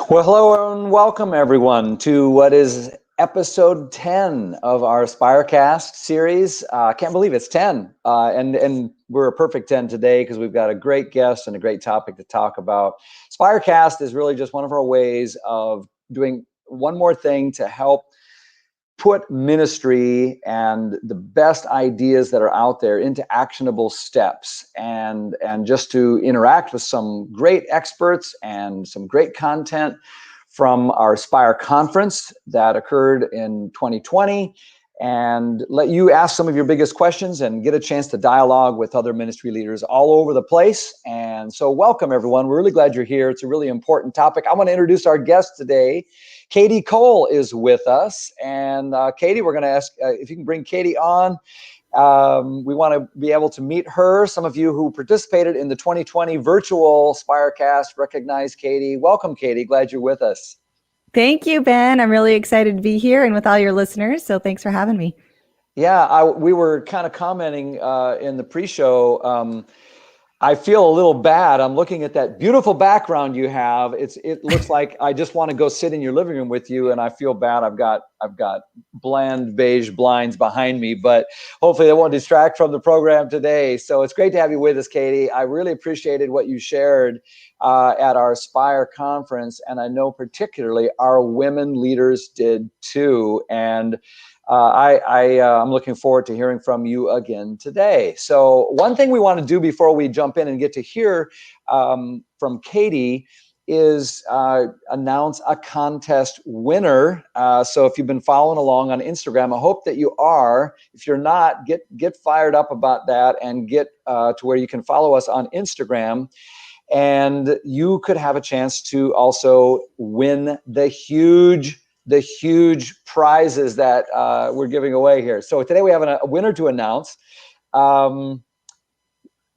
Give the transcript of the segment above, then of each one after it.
Well, hello and welcome everyone to what is episode 10 of our Spirecast series. I can't believe it's 10. And we're a perfect 10 today because we've got a great guest and a great topic to talk about. Spirecast is really just one of our ways of doing one more thing to help put ministry and the best ideas that are out there into actionable steps and just to interact with some great experts and some great content from our Spire conference that occurred in 2020, and let you ask some of your biggest questions and get a chance to dialogue with other ministry leaders all over the place. And so welcome everyone. We're really glad you're here. It's a really important topic. I want to introduce our guest today. Kadi Cole is with us. And Kadi, we're going to ask if you can bring Kadi on. We want to be able to meet her. Some of you who participated in the 2020 virtual Spirecast recognize Kadi. Welcome, Kadi. Glad you're with us. Thank you, Ben. I'm really excited to be here and with all your listeners. So thanks for having me. Yeah, we were kind of commenting in the pre-show. I feel a little bad. I'm looking at that beautiful background you have. It looks like I just want to go sit in your living room with you, and I feel bad. I've got bland beige blinds behind me, but hopefully they won't distract from the program today. So it's great to have you with us, Kadi. I really appreciated what you shared at our Spire conference, and I know particularly our women leaders did too. And I'm looking forward to hearing from you again today. So one thing we want to do before we jump in and get to hear from Kadi is announce a contest winner. So if you've been following along on Instagram, I hope that you are. If you're not, get fired up about that and get to where you can follow us on Instagram. And you could have a chance to also win the huge prizes that we're giving away here. So today we have a winner to announce.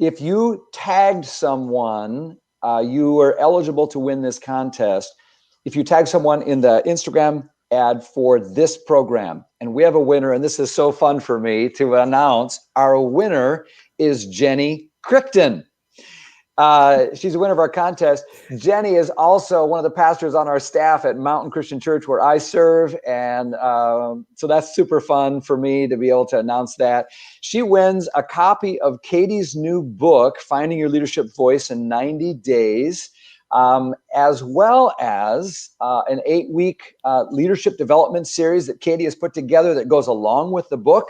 If you tagged someone, you are eligible to win this contest. If you tag someone in the Instagram ad for this program, and we have a winner, and this is so fun for me to announce, our winner is Jenny Crichton. She's a winner of our contest. Jenny is also one of the pastors on our staff at Mountain Christian Church where I serve. And so that's super fun for me to be able to announce that. She wins a copy of Kadi's new book, Finding Your Leadership Voice in 90 Days, as well as an 8-week leadership development series that Kadi has put together that goes along with the book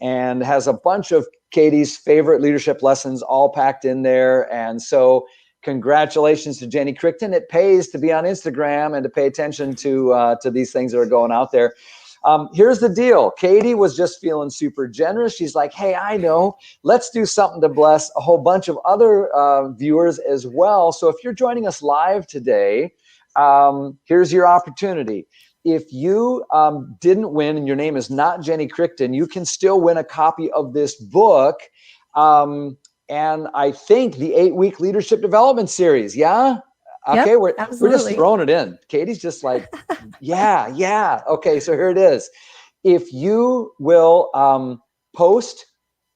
and has a bunch of Kadi's favorite leadership lessons all packed in there. And so congratulations to Jenny Crichton. It pays to be on Instagram and to pay attention to these things that are going out there. Here's the deal. Kadi was just feeling super generous. She's like, hey, I know, let's do something to bless a whole bunch of other viewers as well. So if you're joining us live today, here's your opportunity. If you didn't win and your name is not Jenny Crichton, you can still win a copy of this book. And I think the 8-week leadership development series. Yeah. Okay. Yep, we're just throwing it in. Kadi's just like, yeah. Okay. So here it is. If you will post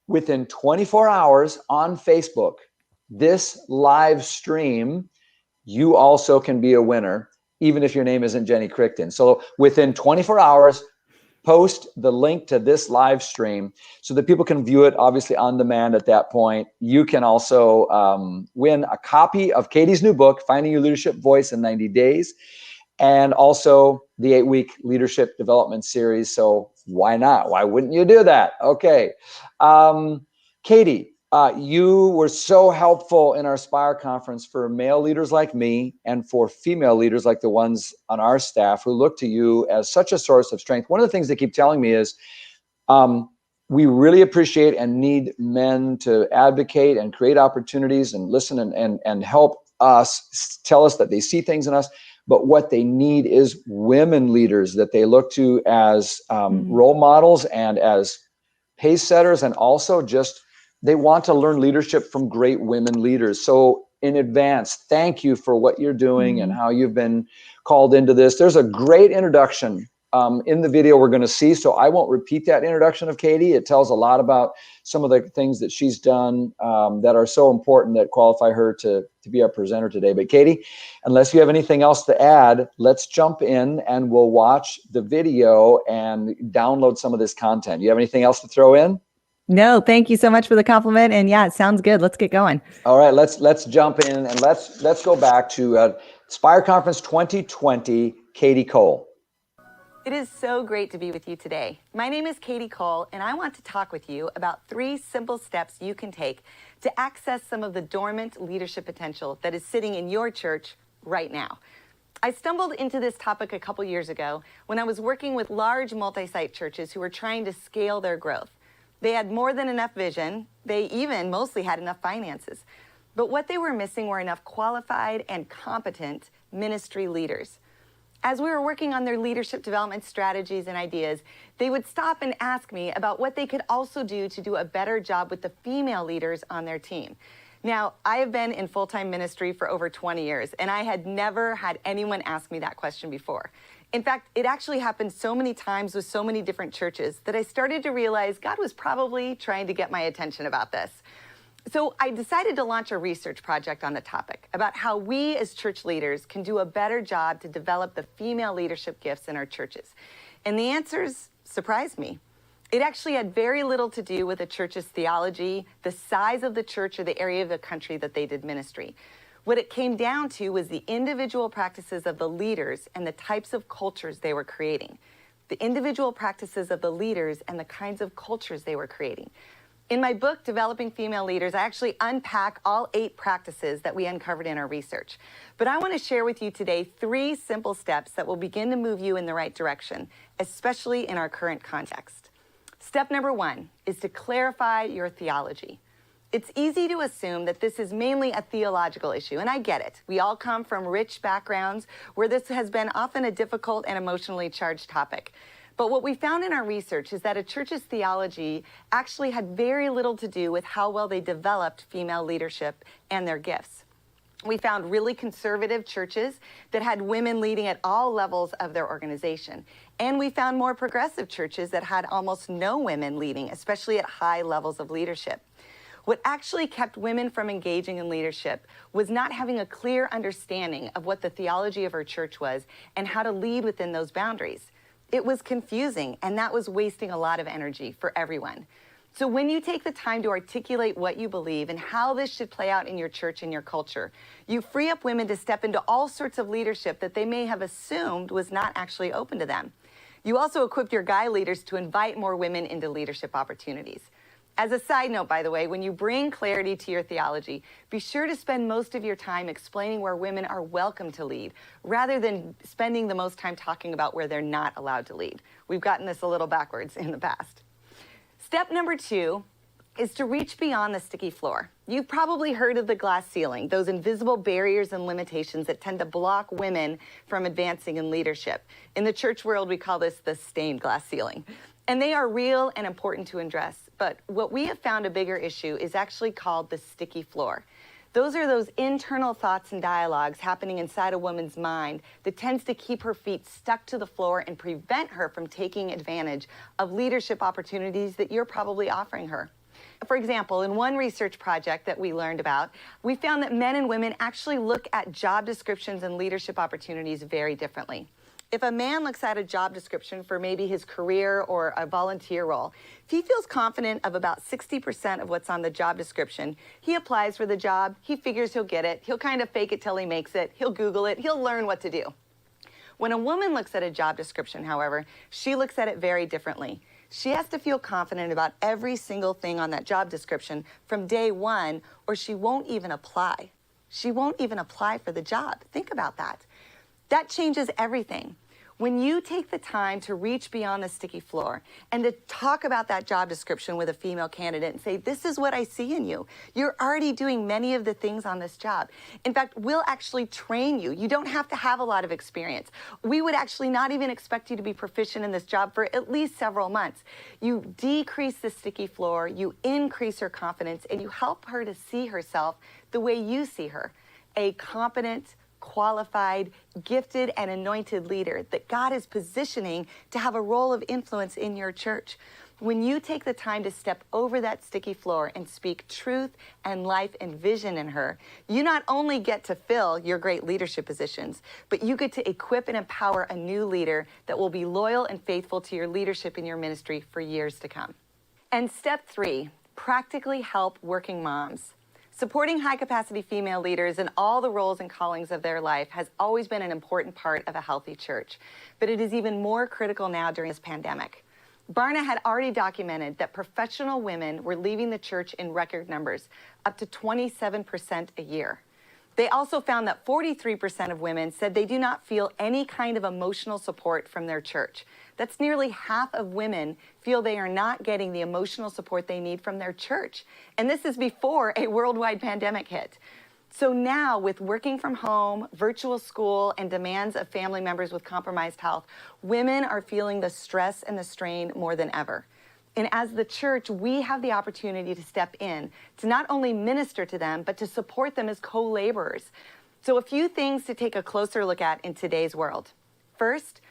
within 24 hours on Facebook, this live stream, you also can be a winner, even if your name isn't Jenny Crichton. So within 24 hours, post the link to this live stream so that people can view it obviously on demand at that point. You can also win a copy of Kadi's new book, Finding Your Leadership Voice in 90 Days, and also the 8-week leadership development series. So why not? Why wouldn't you do that? Okay. Kadi, you were so helpful in our Spire conference for male leaders like me and for female leaders like the ones on our staff who look to you as such a source of strength. One of the things they keep telling me is we really appreciate and need men to advocate and create opportunities and listen and help us, tell us that they see things in us. But what they need is women leaders that they look to as role models and as pace setters, and also just they want to learn leadership from great women leaders. So in advance, thank you for what you're doing and how you've been called into this. There's a great introduction in the video we're going to see, so I won't repeat that introduction of Kadi. It tells a lot about some of the things that she's done that are so important that qualify her to be our presenter today. But Kadi, unless you have anything else to add, let's jump in and we'll watch the video and download some of this content. You have anything else to throw in? No, thank you so much for the compliment. And yeah, it sounds good. Let's get going. All right, let's jump in and let's go back to Spire Conference 2020, Kadi Cole. It is so great to be with you today. My name is Kadi Cole, and I want to talk with you about 3 simple steps you can take to access some of the dormant leadership potential that is sitting in your church right now. I stumbled into this topic a couple years ago when I was working with large multi-site churches who were trying to scale their growth. They had more than enough vision. They even mostly had enough finances. But what they were missing were enough qualified and competent ministry leaders. As we were working on their leadership development strategies and ideas, they would stop and ask me about what they could also do to do a better job with the female leaders on their team. Now, I have been in full-time ministry for over 20 years, and I had never had anyone ask me that question before. In fact, it actually happened so many times with so many different churches that I started to realize God was probably trying to get my attention about this. So I decided to launch a research project on the topic about how we as church leaders can do a better job to develop the female leadership gifts in our churches. And the answers surprised me. It actually had very little to do with a church's theology, the size of the church, or the area of the country that they did ministry. What it came down to was the individual practices of the leaders and the types of cultures they were creating. The individual practices of the leaders and the kinds of cultures they were creating. In my book, Developing Female Leaders, I actually unpack all 8 practices that we uncovered in our research. But I want to share with you today 3 simple steps that will begin to move you in the right direction, especially in our current context. Step number 1 is to clarify your theology. It's easy to assume that this is mainly a theological issue, and I get it. We all come from rich backgrounds where this has been often a difficult and emotionally charged topic. But what we found in our research is that a church's theology actually had very little to do with how well they developed female leadership and their gifts. We found really conservative churches that had women leading at all levels of their organization. And we found more progressive churches that had almost no women leading, especially at high levels of leadership. What actually kept women from engaging in leadership was not having a clear understanding of what the theology of our church was and how to lead within those boundaries. It was confusing, and that was wasting a lot of energy for everyone. So when you take the time to articulate what you believe and how this should play out in your church and your culture, you free up women to step into all sorts of leadership that they may have assumed was not actually open to them. You also equip your guy leaders to invite more women into leadership opportunities. As a side note, by the way, when you bring clarity to your theology, be sure to spend most of your time explaining where women are welcome to lead, rather than spending the most time talking about where they're not allowed to lead. We've gotten this a little backwards in the past. Step number 2 is to reach beyond the sticky floor. You've probably heard of the glass ceiling, those invisible barriers and limitations that tend to block women from advancing in leadership. In the church world, we call this the stained glass ceiling. And they are real and important to address. But what we have found a bigger issue is actually called the sticky floor. Those are those internal thoughts and dialogues happening inside a woman's mind that tends to keep her feet stuck to the floor and prevent her from taking advantage of leadership opportunities that you're probably offering her. For example, in one research project that we learned about, we found that men and women actually look at job descriptions and leadership opportunities very differently. If a man looks at a job description for maybe his career or a volunteer role, if he feels confident of about 60% of what's on the job description, he applies for the job, he figures he'll get it, he'll kind of fake it till he makes it, he'll Google it, he'll learn what to do. When a woman looks at a job description, however, she looks at it very differently. She has to feel confident about every single thing on that job description from day one, or she won't even apply. She won't even apply for the job. Think about that. That changes everything. When you take the time to reach beyond the sticky floor and to talk about that job description with a female candidate and say, this is what I see in you. You're already doing many of the things on this job. In fact, we'll actually train you. You don't have to have a lot of experience. We would actually not even expect you to be proficient in this job for at least several months. You decrease the sticky floor, you increase her confidence, and you help her to see herself the way you see her, a competent, qualified, gifted, and anointed leader that God is positioning to have a role of influence in your church. When you take the time to step over that sticky floor and speak truth and life and vision in her, you not only get to fill your great leadership positions, but you get to equip and empower a new leader that will be loyal and faithful to your leadership in your ministry for years to come. And step 3, practically help working moms. Supporting high-capacity female leaders in all the roles and callings of their life has always been an important part of a healthy church, but it is even more critical now during this pandemic. Barna had already documented that professional women were leaving the church in record numbers, up to 27% a year. They also found that 43% of women said they do not feel any kind of emotional support from their church. That's nearly half of women feel they are not getting the emotional support they need from their church. And this is before a worldwide pandemic hit. So now, with working from home, virtual school, and demands of family members with compromised health, women are feeling the stress and the strain more than ever. And as the church, we have the opportunity to step in to not only minister to them, but to support them as co-laborers. So a few things to take a closer look at in today's world. First,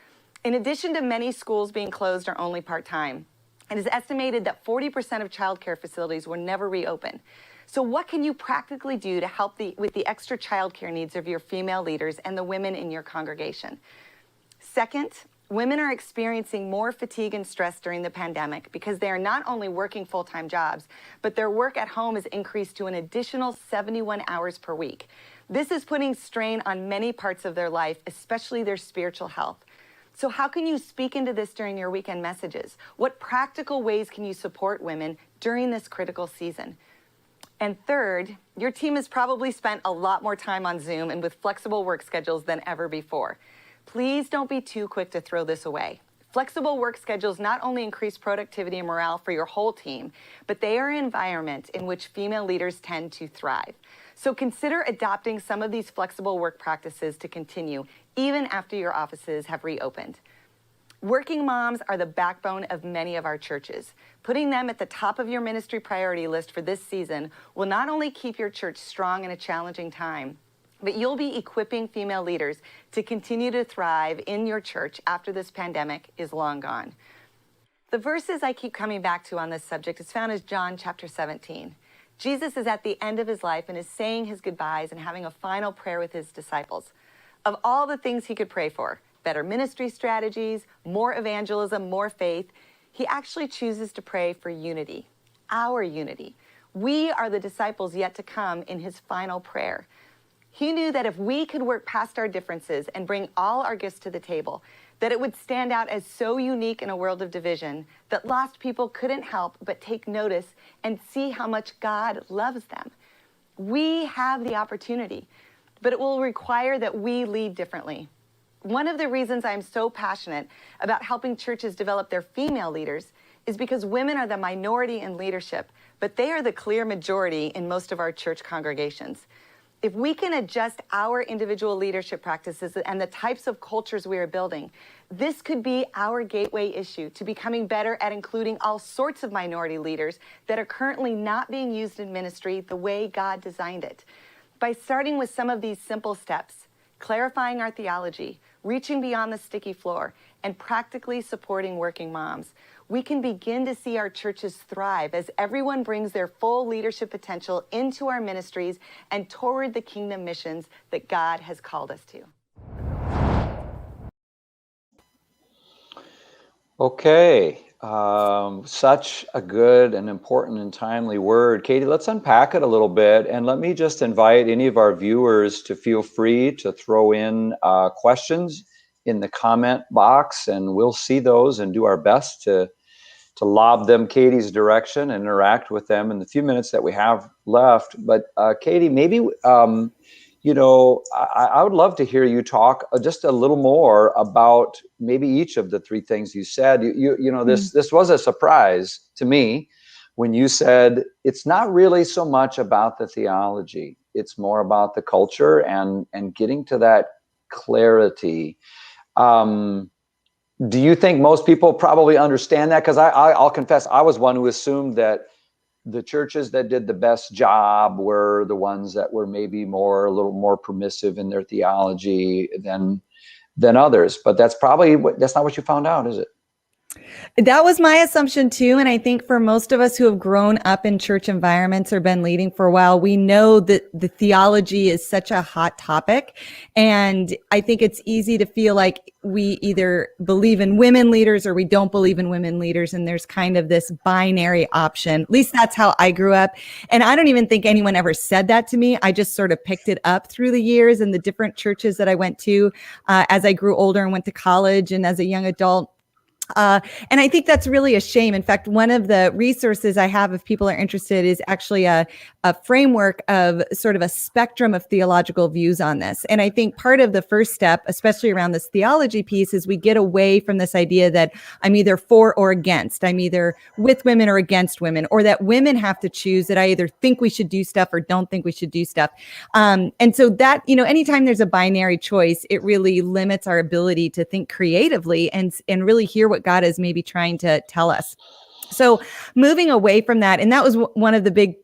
in addition to many schools being closed or only part-time, it is estimated that 40% of childcare facilities will never reopen. So what can you practically do to help with the extra childcare needs of your female leaders and the women in your congregation? Second, women are experiencing more fatigue and stress during the pandemic because they are not only working full-time jobs, but their work at home has increased to an additional 71 hours per week. This is putting strain on many parts of their life, especially their spiritual health. So how can you speak into this during your weekend messages? What practical ways can you support women during this critical season? And third, your team has probably spent a lot more time on Zoom and with flexible work schedules than ever before. Please don't be too quick to throw this away. Flexible work schedules not only increase productivity and morale for your whole team, but they are an environment in which female leaders tend to thrive. So consider adopting some of these flexible work practices to continue, even after your offices have reopened. Working moms are the backbone of many of our churches. Putting them at the top of your ministry priority list for this season will not only keep your church strong in a challenging time, but you'll be equipping female leaders to continue to thrive in your church after this pandemic is long gone. The verses I keep coming back to on this subject is found in John chapter 17. Jesus is at the end of his life and is saying his goodbyes and having a final prayer with his disciples. Of all the things he could pray for, better ministry strategies, more evangelism, more faith, he actually chooses to pray for unity, our unity. We are the disciples yet to come in his final prayer. He knew that if we could work past our differences and bring all our gifts to the table, that it would stand out as so unique in a world of division that lost people couldn't help but take notice and see how much God loves them. We have the opportunity, but it will require that we lead differently. One of the reasons I'm so passionate about helping churches develop their female leaders is because women are the minority in leadership, but they are the clear majority in most of our church congregations. If we can adjust our individual leadership practices and the types of cultures we are building, this could be our gateway issue to becoming better at including all sorts of minority leaders that are currently not being used in ministry the way God designed it. By starting with some of these simple steps, clarifying our theology, reaching beyond the sticky floor, and practically supporting working moms, we can begin to see our churches thrive as everyone brings their full leadership potential into our ministries and toward the kingdom missions that God has called us to. Okay, such a good and important and timely word. Katie, let's unpack it a little bit, and let me just invite any of our viewers to feel free to throw in questions in the comment box, and we'll see those and do our best to lob them Katie's direction and interact with them in the few minutes that we have left. But Katie, maybe I would love to hear you talk just a little more about maybe each of the three things you said. This was a surprise to me when you said it's not really so much about the theology, it's more about the culture and getting to that clarity. Do you think most people probably understand that? Because I'll confess, I was one who assumed that the churches that did the best job were the ones that were maybe a little more permissive in their theology than others. But that's not what you found out, is it? That was my assumption too. And I think for most of us who have grown up in church environments or been leading for a while, we know that the theology is such a hot topic. And I think it's easy to feel like we either believe in women leaders or we don't believe in women leaders. And there's kind of this binary option. At least that's how I grew up. And I don't even think anyone ever said that to me. I just sort of picked it up through the years and the different churches that I went to as I grew older and went to college and as a young adult. And I think that's really a shame. In fact, one of the resources I have, if people are interested, is actually a framework of sort of a spectrum of theological views on this. And I think part of the first step, especially around this theology piece, is we get away from this idea that I'm either for or against. I'm either with women or against women, or that women have to choose, that I either think we should do stuff or don't think we should do stuff. And so that, anytime there's a binary choice, it really limits our ability to think creatively and really hear what God is maybe trying to tell us. So moving away from that, and that was one of the big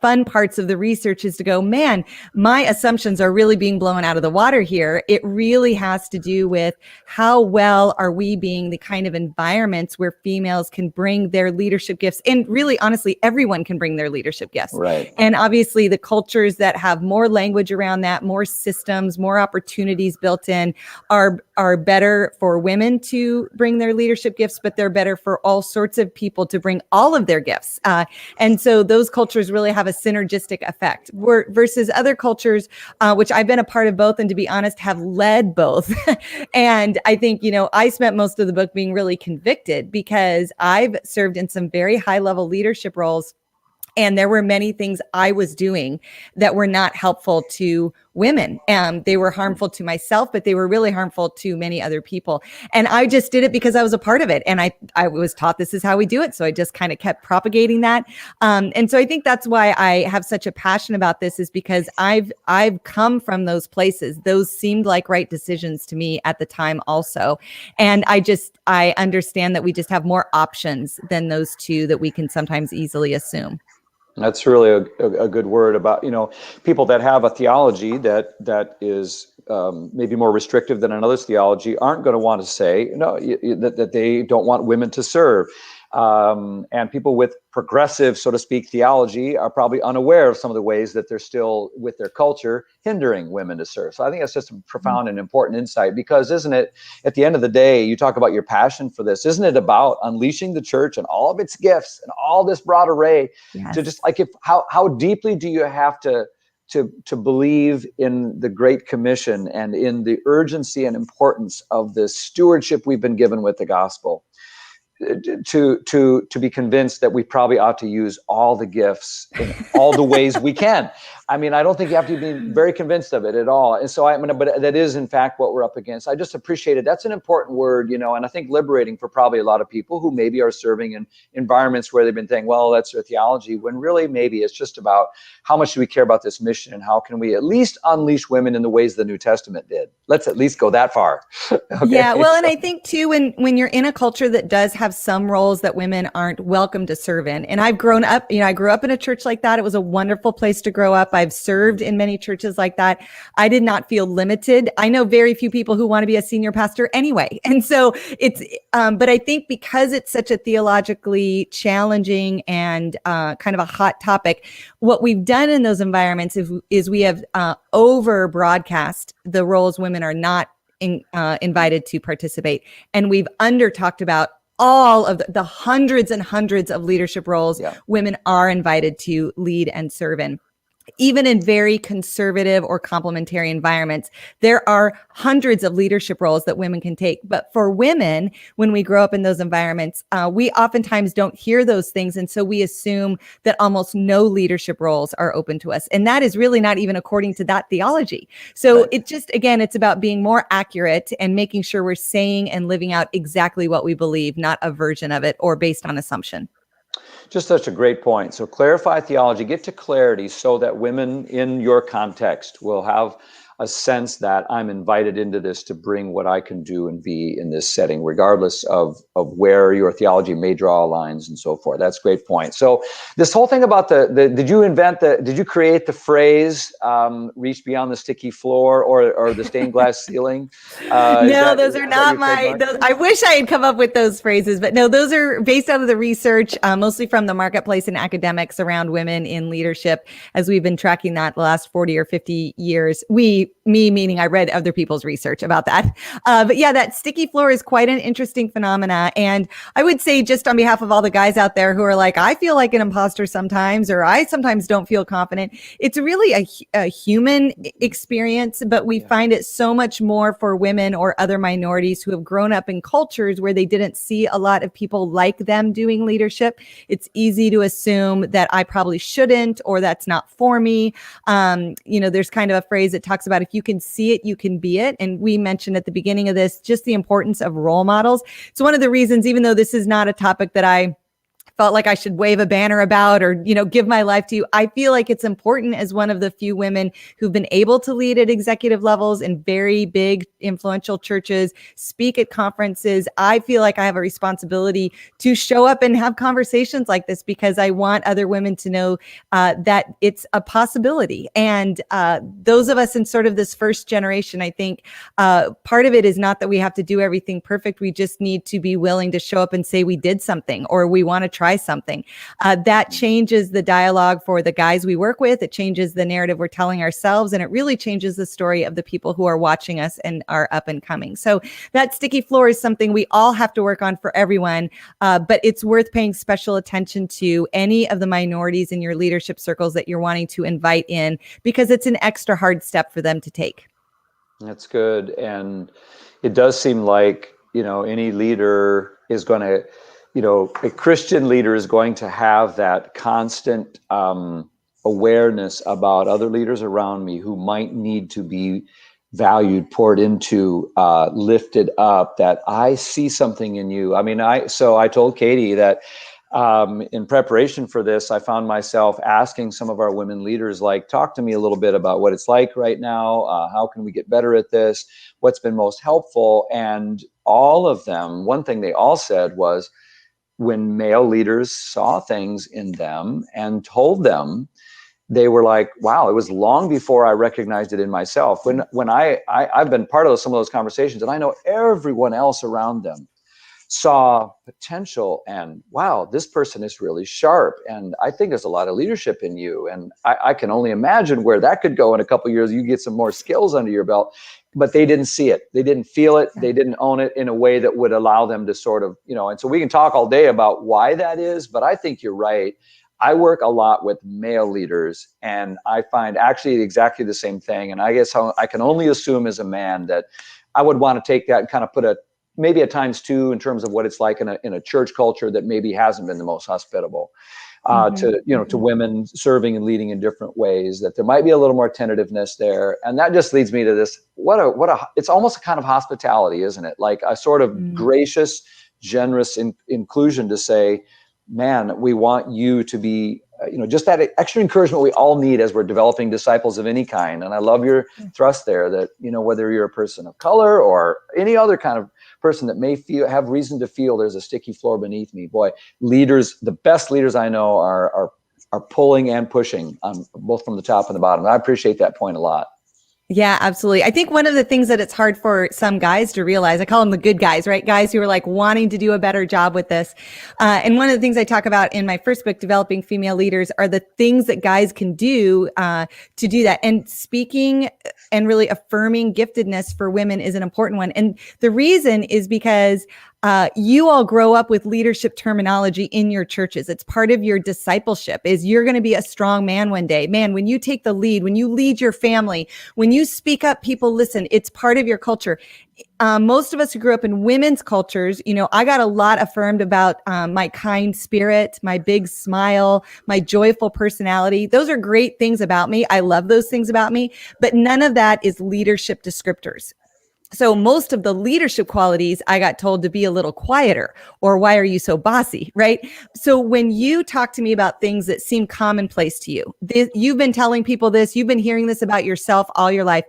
fun parts of the research, is to go, man, my assumptions are really being blown out of the water here. It really has to do with how well are we being the kind of environments where females can bring their leadership gifts. And really, honestly, everyone can bring their leadership gifts. Right. And obviously the cultures that have more language around that, more systems, more opportunities built in are better for women to bring their leadership gifts, but they're better for all sorts of people to bring all of their gifts. And so those cultures really have a synergistic effect versus other cultures, which I've been a part of both, and to be honest, have led both. And I think, I spent most of the book being really convicted because I've served in some very high level leadership roles. And there were many things I was doing that were not helpful to women. They were harmful to myself, but they were really harmful to many other people. And I just did it because I was a part of it. And I was taught this is how we do it. So I just kind of kept propagating that. And so I think that's why I have such a passion about this, is because I've come from those places. Those seemed like right decisions to me at the time also. And I understand that we just have more options than those two that we can sometimes easily assume. That's really a good word about, people that have a theology that is maybe more restrictive than another's theology aren't going to want to say that they don't want women to serve. And people with progressive, so to speak, theology are probably unaware of some of the ways that they're still, with their culture, hindering women to serve. So I think that's just a profound and important insight, because isn't it, at the end of the day, you talk about your passion for this, isn't it about unleashing the church and all of its gifts and all this broad array? Yes. To just how deeply do you have to believe in the Great Commission and in the urgency and importance of the stewardship we've been given with the gospel, to be convinced that we probably ought to use all the gifts in all the ways we can. I mean, I don't think you have to be very convinced of it at all. And so but that is in fact what we're up against. I just appreciate it. That's an important word, and I think liberating for probably a lot of people who maybe are serving in environments where they've been thinking, well, that's their theology, when really maybe it's just about how much do we care about this mission and how can we at least unleash women in the ways the New Testament did. Let's at least go that far. Okay? Yeah, well, and I think too, when you're in a culture that does have some roles that women aren't welcome to serve in, and I've grown up, I grew up in a church like that. It was a wonderful place to grow up. I've served in many churches like that. I did not feel limited. I know very few people who want to be a senior pastor anyway. And so it's, but I think because it's such a theologically challenging and kind of a hot topic, what we've done in those environments is we have over broadcast the roles women are not invited to participate. And we've under talked about all of the hundreds and hundreds of leadership roles women are invited to lead and serve in. Even in very conservative or complementary environments, there are hundreds of leadership roles that women can take. But for women, when we grow up in those environments, we oftentimes don't hear those things. And so we assume that almost no leadership roles are open to us. And that is really not even according to that theology. So It just, again, it's about being more accurate and making sure we're saying and living out exactly what we believe, not a version of it or based on assumption. Just such a great point. So clarify theology, get to clarity so that women in your context will have a sense that I'm invited into this to bring what I can do and be in this setting, regardless of where your theology may draw lines and so forth. That's a great point. So this whole thing about did you create the phrase, reach beyond the sticky floor or the stained glass ceiling? No, those are not my, I wish I had come up with those phrases, but no, those are based out of the research, mostly from the marketplace and academics around women in leadership, as we've been tracking that the last 40 or 50 years. Me meaning I read other people's research about that. But yeah, that sticky floor is quite an interesting phenomena. And I would say, just on behalf of all the guys out there who are like, I feel like an imposter sometimes, or I sometimes don't feel confident. It's really a human experience, but we find it so much more for women or other minorities who have grown up in cultures where they didn't see a lot of people like them doing leadership. It's easy to assume that I probably shouldn't, or that's not for me. There's kind of a phrase that talks about, if you can see it, you can be it. And we mentioned at the beginning of this, just the importance of role models. It's one of the reasons, even though this is not a topic that I felt like I should wave a banner about or, give my life to, I feel like it's important, as one of the few women who've been able to lead at executive levels in very big, influential churches, speak at conferences. I feel like I have a responsibility to show up and have conversations like this, because I want other women to know that it's a possibility. And those of us in sort of this first generation, I think part of it is not that we have to do everything perfect. We just need to be willing to show up and say we did something, or we want to try something. That changes the dialogue for the guys we work with. It changes the narrative we're telling ourselves, and it really changes the story of the people who are watching us and are up and coming. So that sticky floor is something we all have to work on for everyone, but it's worth paying special attention to any of the minorities in your leadership circles that you're wanting to invite in, because it's an extra hard step for them to take. That's good. And it does seem like, any leader is going to, a Christian leader is going to have that constant awareness about other leaders around me who might need to be valued, poured into, lifted up, that I see something in you. So I told Katie that in preparation for this, I found myself asking some of our women leaders, like, talk to me a little bit about what it's like right now. How can we get better at this? What's been most helpful? And all of them, one thing they all said was, when male leaders saw things in them and told them, they were like, wow, it was long before I recognized it in myself. When I've been part of some of those conversations, and I know everyone else around them saw potential, and wow, this person is really sharp, and I think there's a lot of leadership in you, and I can only imagine where that could go in a couple of years. You get some more skills under your belt. But they didn't see it. They didn't feel it. They didn't own it in a way that would allow them to sort of, and so we can talk all day about why that is, but I think you're right. I work a lot with male leaders, and I find actually exactly the same thing. And I guess I can only assume as a man that I would want to take that and kind of put maybe a ×2 in terms of what it's like in a church culture that maybe hasn't been the most hospitable. To women serving and leading in different ways, that there might be a little more tentativeness there. And that just leads me to this, it's almost a kind of hospitality, isn't it? Like a sort of gracious, generous inclusion to say, man, we want you to be, just that extra encouragement we all need as we're developing disciples of any kind. And I love your thrust there that, whether you're a person of color or any other kind of person that may have reason to feel there's a sticky floor beneath me. Boy, leaders, the best leaders I know are pulling and pushing, both from the top and the bottom. I appreciate that point a lot. Yeah, absolutely. I think one of the things that it's hard for some guys to realize, I call them the good guys, right? Guys who are like wanting to do a better job with this. And one of the things I talk about in my first book, Developing Female Leaders, are the things that guys can do to do that. And speaking and really affirming giftedness for women is an important one. And the reason is because you all grow up with leadership terminology in your churches. It's part of your discipleship, is you're going to be a strong man one day. Man, when you take the lead, when you lead your family, when you speak up, people listen. It's part of your culture. Most of us who grew up in women's cultures, I got a lot affirmed about my kind spirit, my big smile, my joyful personality. Those are great things about me. I love those things about me, but none of that is leadership descriptors. So most of the leadership qualities I got told to be a little quieter, or why are you so bossy, right? So when you talk to me about things that seem commonplace to you, you've been telling people this, you've been hearing this about yourself all your life.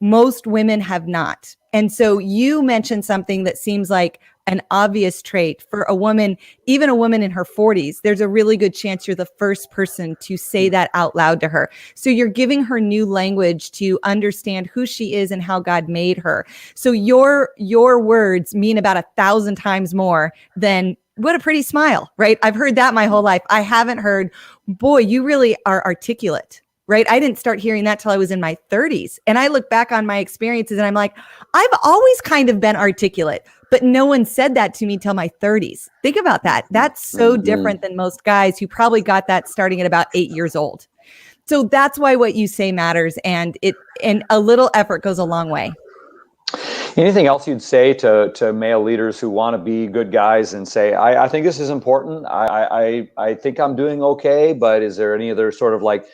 Most women have not. And so you mentioned something that seems like an obvious trait for a woman, even a woman in her 40s. There's a really good chance you're the first person to say that out loud to her. So you're giving her new language to understand who she is and how God made her. So your words mean about 1,000 times more than what a pretty smile, right? I've heard that my whole life. I haven't heard, boy, you really are articulate. Right. I didn't start hearing that till I was in my 30s. And I look back on my experiences and I'm like, I've always kind of been articulate, but no one said that to me till my 30s. Think about that. That's so different than most guys who probably got that starting at about 8 years old. So that's why what you say matters. And a little effort goes a long way. Anything else you'd say to male leaders who want to be good guys and say, I think this is important. I think I'm doing okay, but is there any other sort of like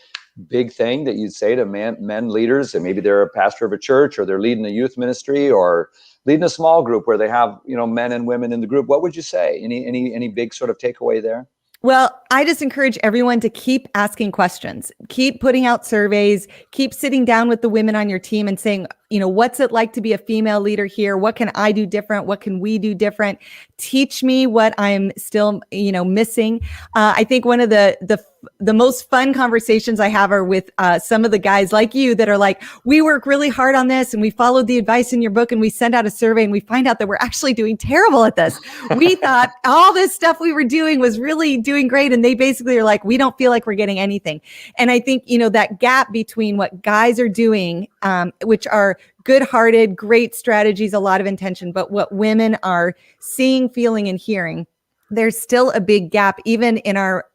big thing that you'd say to men leaders, and maybe they're a pastor of a church or they're leading a youth ministry or leading a small group where they have, men and women in the group? What would you say? Any big sort of takeaway there? Well, I just encourage everyone to keep asking questions, keep putting out surveys, keep sitting down with the women on your team and saying, what's it like to be a female leader here? What can I do different? What can we do different? Teach me what I'm still, missing. I think one of the most fun conversations I have are with some of the guys like you that are like, we work really hard on this and we followed the advice in your book and we send out a survey and we find out that we're actually doing terrible at this. We thought all this stuff we were doing was really doing great. And they basically are like, we don't feel like we're getting anything. And I think, that gap between what guys are doing, which are good-hearted, great strategies, a lot of intention, but what women are seeing, feeling, and hearing, there's still a big gap, even in our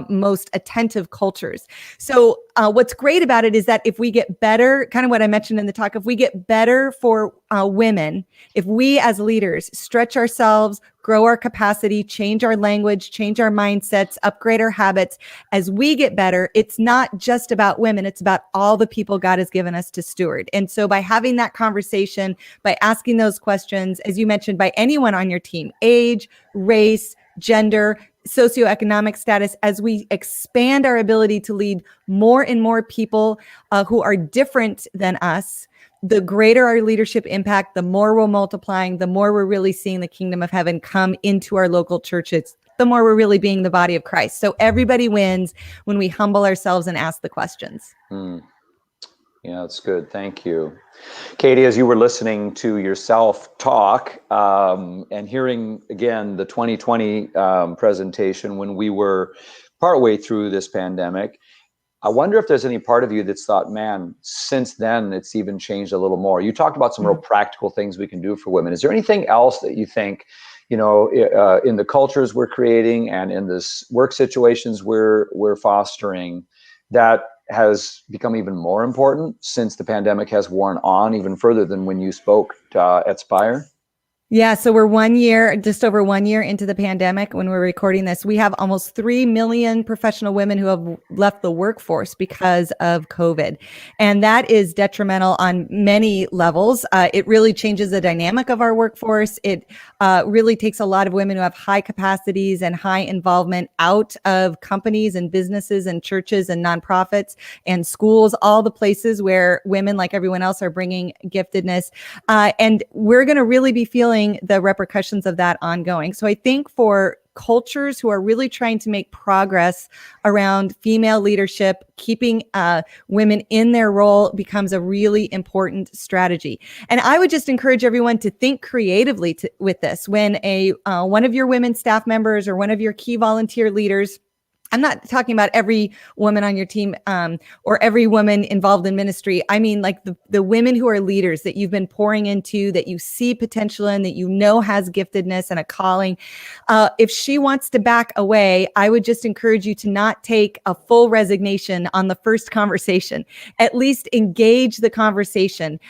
most attentive cultures. So what's great about it is that if we get better, kind of what I mentioned in the talk, if we get better for women, if we as leaders stretch ourselves, grow our capacity, change our language, change our mindsets, upgrade our habits, as we get better, it's not just about women, it's about all the people God has given us to steward. And so by having that conversation, by asking those questions, as you mentioned, by anyone on your team, age, race, gender, socioeconomic status, as we expand our ability to lead more and more people who are different than us, the greater our leadership impact, the more we're multiplying, the more we're really seeing the kingdom of heaven come into our local churches, the more we're really being the body of Christ. So everybody wins when we humble ourselves and ask the questions. Yeah, that's good. Thank you. Kadi, as you were listening to yourself talk and hearing, again, the 2020 presentation when we were partway through this pandemic, I wonder if there's any part of you that's thought, man, since then, it's even changed a little more. You talked about some real practical things we can do for women. Is there anything else that you think, in the cultures we're creating and in this work situations we're fostering that has become even more important since the pandemic has worn on even further than when you spoke at Spire? Yeah, so we're just over 1 year into the pandemic when we're recording this. We have almost 3 million professional women who have left the workforce because of COVID. And that is detrimental on many levels. It really changes the dynamic of our workforce. It really takes a lot of women who have high capacities and high involvement out of companies and businesses and churches and nonprofits and schools, all the places where women, like everyone else, are bringing giftedness. And we're going to really be feeling the repercussions of that ongoing. So I think for cultures who are really trying to make progress around female leadership, keeping women in their role becomes a really important strategy. And I would just encourage everyone to think creatively with this. When one of your women staff members or one of your key volunteer leaders, I'm not talking about every woman on your team or every woman involved in ministry. I mean, like the women who are leaders that you've been pouring into, that you see potential in, that you know has giftedness and a calling. If she wants to back away, I would just encourage you to not take a full resignation on the first conversation. At least engage the conversation.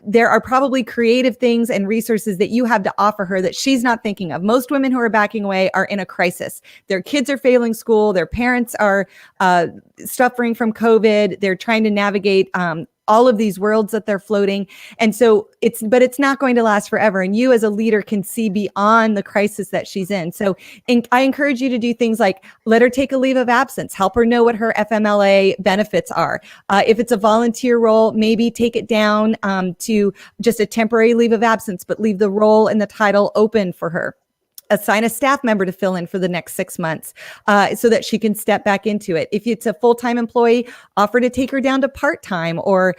There are probably creative things and resources that you have to offer her that she's not thinking of. Most women who are backing away are in a crisis. Their kids are failing school. Their parents are suffering from COVID. They're trying to navigate all of these worlds that they're floating. And so it's not going to last forever. And you as a leader can see beyond the crisis that she's in. So I encourage you to do things like let her take a leave of absence, help her know what her FMLA benefits are. If it's a volunteer role, maybe take it down to just a temporary leave of absence, but leave the role and the title open for her. Assign a staff member to fill in for the next 6 months so that she can step back into it. If it's a full-time employee, offer to take her down to part-time, or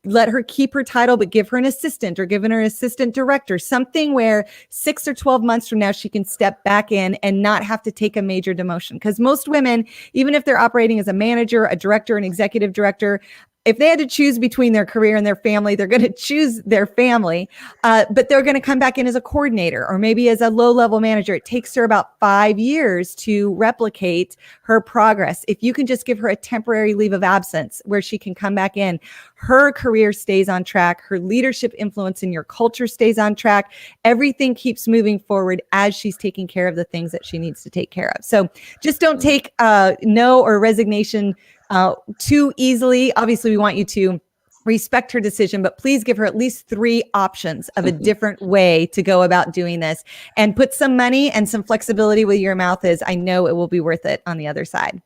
let her keep her title, but give her an assistant or give her an assistant director, something where 6 or 12 months from now, she can step back in and not have to take a major demotion. Because most women, even if they're operating as a manager, a director, an executive director, if they had to choose between their career and their family, they're going to choose their family, but they're going to come back in as a coordinator or maybe as a low-level manager. It takes her about 5 years to replicate her progress. If you can just give her a temporary leave of absence where she can come back in, her career stays on track, her leadership influence in your culture stays on track. Everything keeps moving forward as she's taking care of the things that she needs to take care of. So just don't take no or resignation too easily. Obviously, we want you to respect her decision, but please give her at least 3 options of a different way to go about doing this, and put some money and some flexibility where your mouth is. I know it will be worth it on the other side.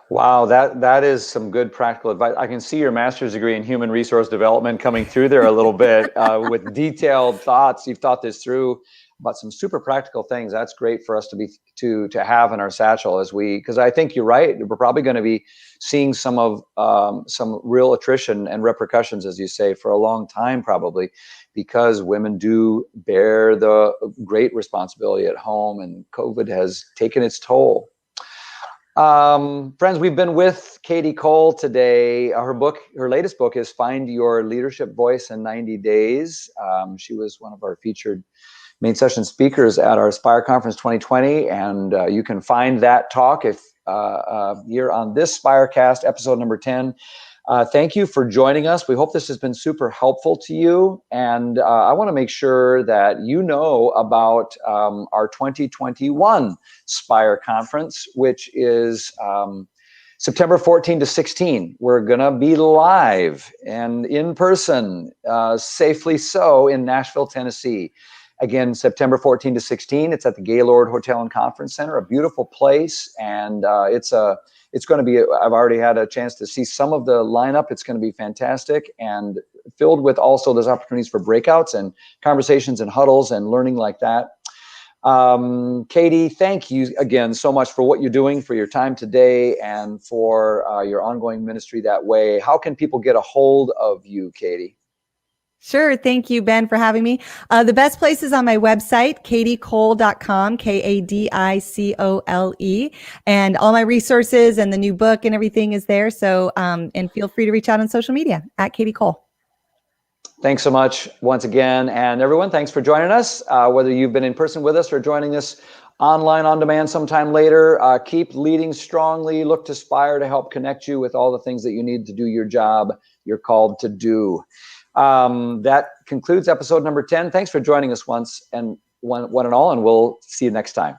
Wow, that is some good practical advice. I can see your master's degree in human resource development coming through there a little bit with detailed thoughts. You've thought this through about some super practical things. That's great for us to have in our satchel because I think you're right. We're probably going to be seeing some real attrition and repercussions, as you say, for a long time, probably, because women do bear the great responsibility at home, and COVID has taken its toll. Friends, we've been with Kadi Cole today. Her latest book is Find Your Leadership Voice in 90 Days. She was one of our featured main session speakers at our Spire Conference 2020, and you can find that talk if you're on this Spirecast, episode number 10. Thank you for joining us. We hope this has been super helpful to you, and I want to make sure that you know about our 2021 Spire Conference, which is September 14 to 16. We're going to be live and in person, safely so, in Nashville, Tennessee. Again, September 14 to 16. It's at the Gaylord Hotel and Conference Center, a beautiful place, and it's going to be. I've already had a chance to see some of the lineup. It's going to be fantastic and filled with also those opportunities for breakouts and conversations and huddles and learning like that. Kadi, thank you again so much for what you're doing, for your time today, and for your ongoing ministry that way. How can people get a hold of you, Kadi? Sure. Thank you, Ben, for having me. The best place is on my website, kadicole.com, KADICOLE. And all my resources and the new book and everything is there. So, and feel free to reach out on social media at Kadi Cole. Thanks so much once again. And everyone, thanks for joining us. Whether you've been in person with us or joining us online on demand sometime later, keep leading strongly. Look to Spire to help connect you with all the things that you need to do your job you're called to do. That concludes episode number 10. Thanks for joining us one and all, and we'll see you next time.